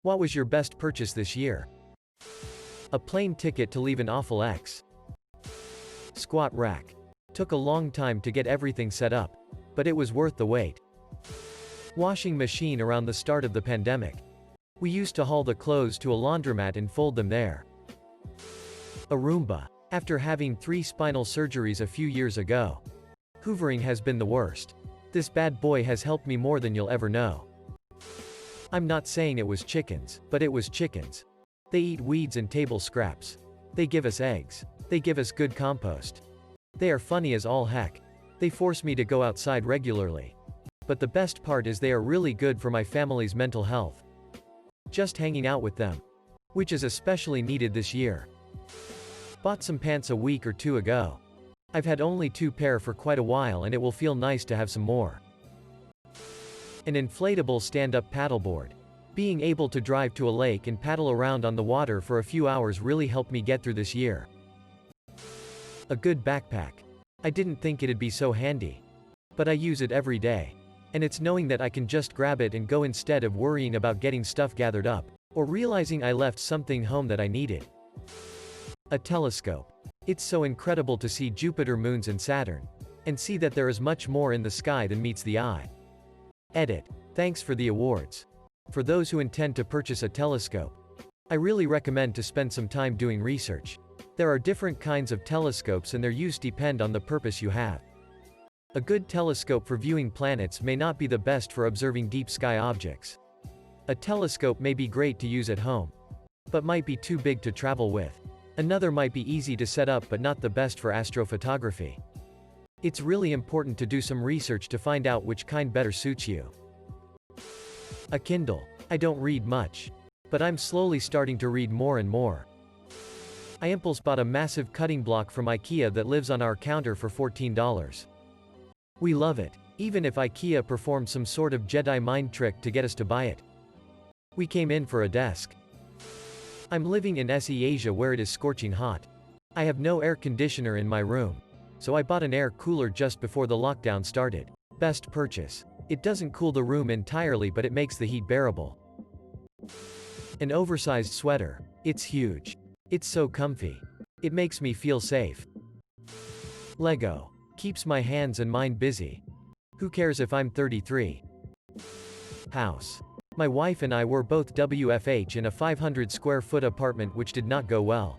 What was your best purchase this year? A plane ticket to leave an awful ex. Squat rack. Took a long time to get everything set up, but it was worth the wait. Washing machine around the start of the pandemic. We used to haul the clothes to a laundromat and fold them there. A Roomba. After having 3 spinal surgeries a few years ago. Hoovering has been the worst. This bad boy has helped me more than you'll ever know. I'm not saying it was chickens, but it was chickens. They eat weeds and table scraps. They give us eggs. They give us good compost. They are funny as all heck. They force me to go outside regularly. But the best part is they are really good for my family's mental health. Just hanging out with them. Which is especially needed this year. Bought some pants a week or 2 ago. I've had only 2 pair for quite a while and it will feel nice to have some more. An inflatable stand-up paddleboard. Being able to drive to a lake and paddle around on the water for a few hours really helped me get through this year. A good backpack. I didn't think it'd be so handy. But I use it every day. And it's knowing that I can just grab it and go instead of worrying about getting stuff gathered up, or realizing I left something home that I needed. A telescope. It's so incredible to see Jupiter, moons and Saturn. And see that there is much more in the sky than meets the eye. Edit. Thanks for the awards. For those who intend to purchase a telescope, I really recommend to spend some time doing research. There are different kinds of telescopes and their use depend on the purpose you have. A good telescope for viewing planets may not be the best for observing deep sky objects. A telescope may be great to use at home, but might be too big to travel with. Another might be easy to set up but not the best for astrophotography. It's really important to do some research to find out which kind better suits you. A Kindle. I don't read much, but I'm slowly starting to read more and more. I impulse bought a massive cutting block from IKEA that lives on our counter for $14. We love it, even if IKEA performed some sort of Jedi mind trick to get us to buy it. We came in for a desk. I'm living in SE Asia where it is scorching hot. I have no air conditioner in my room. So I bought an air cooler just before the lockdown started. Best purchase. It doesn't cool the room entirely but it makes the heat bearable. An oversized sweater. It's huge. It's so comfy. It makes me feel safe. Lego. Keeps my hands and mind busy. Who cares if I'm 33? House. My wife and I were both WFH in a 500 square foot apartment which did not go well.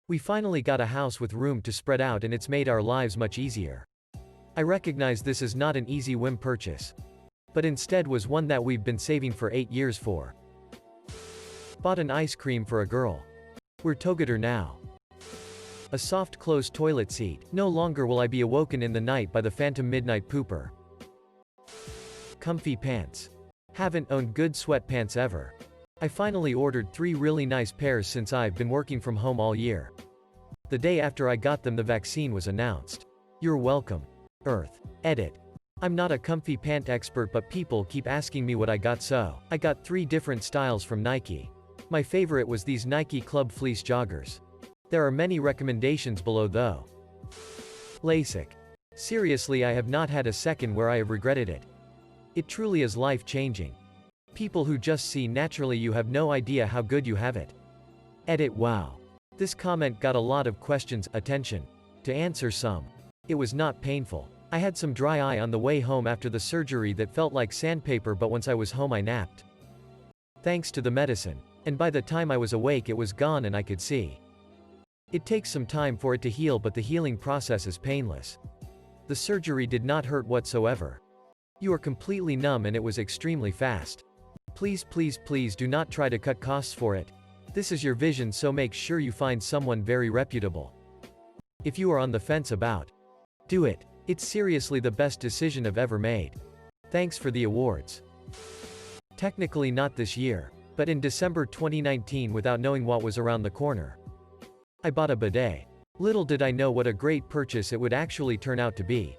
We finally got a house with room to spread out and it's made our lives much easier. I recognize this is not an easy whim purchase. But instead was one that we've been saving for 8 years for. Bought an ice cream for a girl. We're together now. A soft close toilet seat. No longer will I be awoken in the night by the phantom midnight pooper. Comfy pants. Haven't owned good sweatpants ever. I finally ordered 3 really nice pairs since I've been working from home all year. The day after I got them the vaccine was announced. You're welcome. Earth. Edit. I'm not a comfy pant expert but people keep asking me what I got so. I got 3 different styles from Nike. My favorite was these Nike Club Fleece joggers. There are many recommendations below though. LASIK. Seriously I have not had a second where I have regretted it. It truly is life-changing. People who just see naturally you have no idea how good you have it. Edit. Wow. This comment got a lot of questions, attention. To answer some. It was not painful. I had some dry eye on the way home after the surgery that felt like sandpaper but once I was home I napped. Thanks to the medicine. And by the time I was awake it was gone and I could see. It takes some time for it to heal but the healing process is painless. The surgery did not hurt whatsoever. You are completely numb and it was extremely fast. Please do not try to cut costs for it. This is your vision so make sure you find someone very reputable. If you are on the fence about, do it. It's seriously the best decision I've ever made. Thanks for the awards. Technically not this year, but in December 2019 without knowing what was around the corner. I bought a bidet. Little did I know what a great purchase it would actually turn out to be.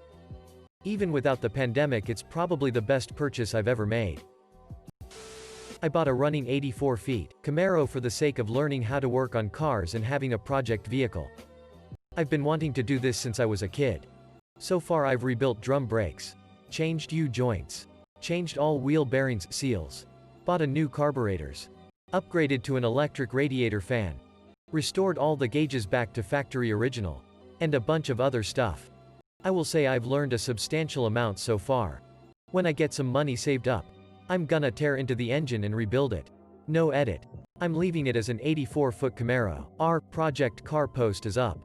Even without the pandemic it's probably the best purchase I've ever made. I bought a running 84 feet Camaro for the sake of learning how to work on cars and having a project vehicle. I've been wanting to do this since I was a kid. So far I've rebuilt drum brakes, changed U-joints, changed all wheel bearings, seals, bought a new carburetors, Upgraded to an electric radiator fan. Restored all the gauges back to factory original. And a bunch of other stuff. I will say I've learned a substantial amount so far. When I get some money saved up, I'm gonna tear into the engine and rebuild it. No edit. I'm leaving it as an 84-foot Camaro. R project car post is up.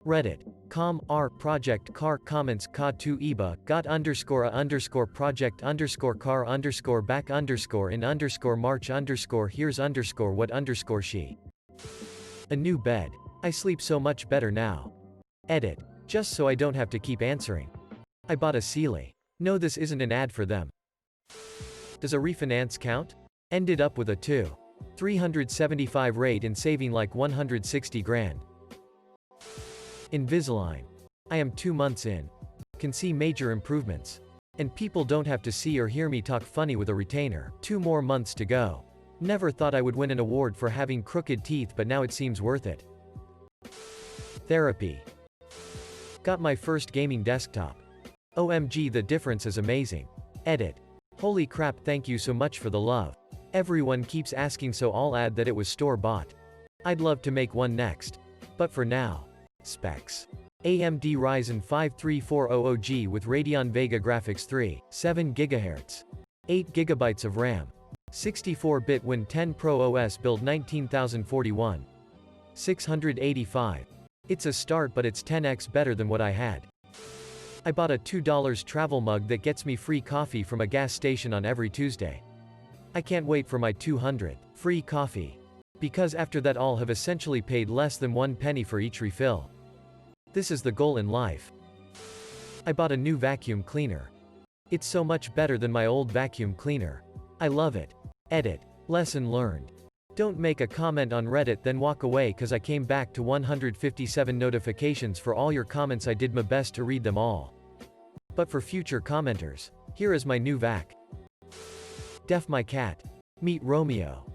Reddit.com R project car comments ka to eba got underscore a underscore project underscore car underscore back underscore in underscore march underscore here's underscore what underscore she. A new bed. I sleep so much better now. Edit. Just so I don't have to keep answering. I bought a Sealy. No, this isn't an ad for them. Does a refinance count? Ended up with a 2.375 rate and saving like 160 grand. Invisalign. I am 2 months in. Can see major improvements. And people don't have to see or hear me talk funny with a retainer. 2 more months to go. Never thought I would win an award for having crooked teeth, but now it seems worth it. Therapy. Got my first gaming desktop. OMG, the difference is amazing. Edit. Holy crap, thank you so much for the love. Everyone keeps asking, so I'll add that it was store-bought. I'd love to make one next. But for now. Specs. AMD Ryzen 5 3400G with Radeon Vega graphics 3, 7 GHz. 8 GB of RAM. 64-bit Win 10 Pro OS build 19041. 685. It's a start, but it's 10x better than what I had. I bought a $2 travel mug that gets me free coffee from a gas station on every Tuesday. I can't wait for my 200 free coffee. Because after that I'll have essentially paid less than 1 penny for each refill. This is the goal in life. I bought a new vacuum cleaner. It's so much better than my old vacuum cleaner. I love it. Edit. Lesson learned. Don't make a comment on Reddit then walk away, cause I came back to 157 notifications for all your comments. I did my best to read them all. But for future commenters, here is my new vac. Def my cat. Meet Romeo.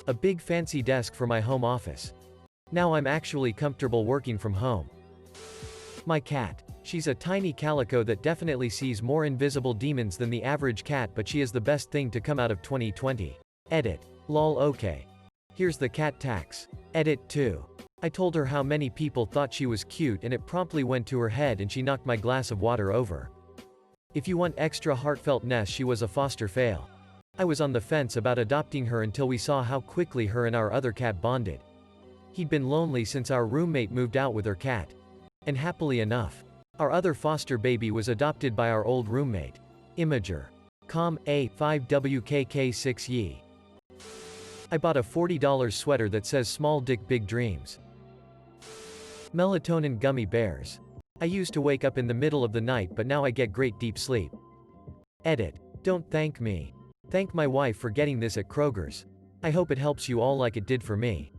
A big fancy desk for my home office. Now I'm actually comfortable working from home. My cat. She's a tiny calico that definitely sees more invisible demons than the average cat, but she is the best thing to come out of 2020. Edit. Lol, okay. Here's the cat tax. Edit 2. I told her how many people thought she was cute and it promptly went to her head and she knocked my glass of water over. If you want extra heartfeltness, she was a foster fail. I was on the fence about adopting her until we saw how quickly her and our other cat bonded. He'd been lonely since our roommate moved out with her cat. And happily enough, our other foster baby was adopted by our old roommate. Imager. Com. A. 5WKK6Y. I bought a $40 sweater that says small dick big dreams. Melatonin gummy bears. I used to wake up in the middle of the night, but now I get great deep sleep. Edit. Don't thank me. Thank my wife for getting this at Kroger's. I hope it helps you all like it did for me.